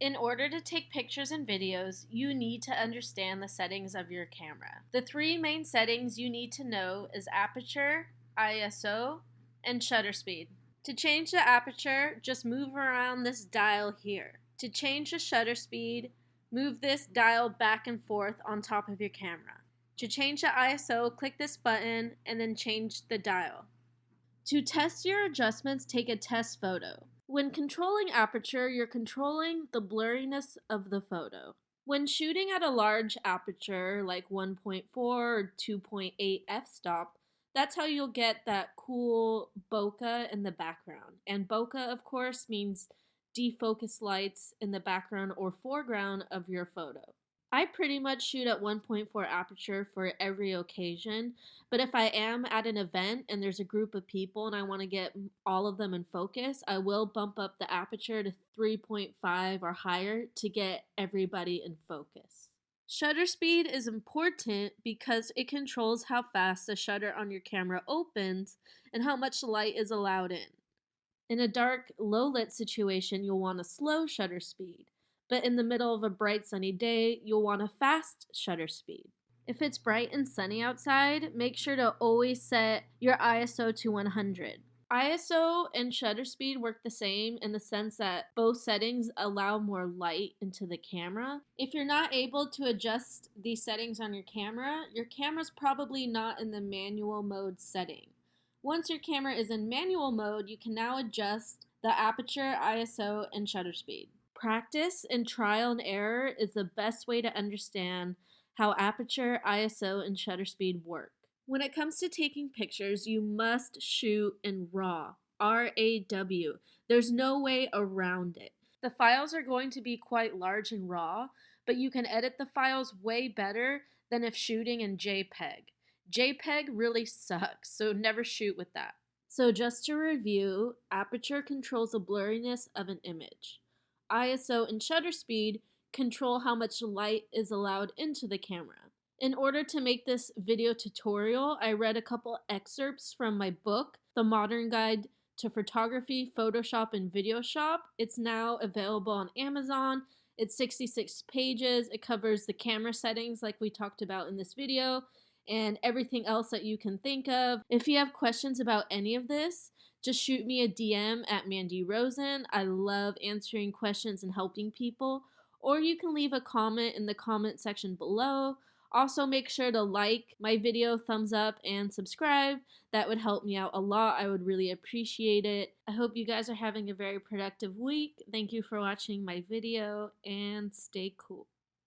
In order to take pictures and videos, you need to understand the settings of your camera. The three main settings you need to know is aperture, ISO, and shutter speed. To change the aperture, just move around this dial here. To change the shutter speed, move this dial back and forth on top of your camera. To change the ISO, click this button and then change the dial. To test your adjustments, take a test photo. When controlling aperture, you're controlling the blurriness of the photo. When shooting at a large aperture like 1.4 or 2.8 f-stop, that's how you'll get that cool bokeh in the background. And bokeh, of course, means defocus lights in the background or foreground of your photo. I pretty much shoot at 1.4 aperture for every occasion, but if I am at an event and there's a group of people and I want to get all of them in focus, I will bump up the aperture to 3.5 or higher to get everybody in focus. Shutter speed is important because it controls how fast the shutter on your camera opens and how much light is allowed in. In a dark, low-lit situation, you'll want a slow shutter speed, but in the middle of a bright sunny day, you'll want a fast shutter speed. If it's bright and sunny outside, make sure to always set your ISO to 100. ISO and shutter speed work the same in the sense that both settings allow more light into the camera. If you're not able to adjust these settings on your camera's probably not in the manual mode setting. Once your camera is in manual mode, you can now adjust the aperture, ISO, and shutter speed. Practice and trial and error is the best way to understand how aperture, ISO, and shutter speed work. When it comes to taking pictures, you must shoot in RAW, RAW. There's no way around it. The files are going to be quite large in RAW, but you can edit the files way better than if shooting in JPEG. JPEG really sucks, so never shoot with that. So just to review, aperture controls the blurriness of an image. ISO and shutter speed control how much light is allowed into the camera. In order to make this video tutorial, I read a couple excerpts from my book, The Modern Guide to Photography, Photoshop, and Video Shop. It's now available on Amazon. It's 66 pages. It covers the camera settings like we talked about in this video and everything else that you can think of. If you have questions about any of this, just shoot me a DM at Mandy Rosen. I love answering questions and helping people. Or you can leave a comment in the comment section below. Also, make sure to like my video, thumbs up, and subscribe. That would help me out a lot. I would really appreciate it. I hope you guys are having a very productive week. Thank you for watching my video, and stay cool.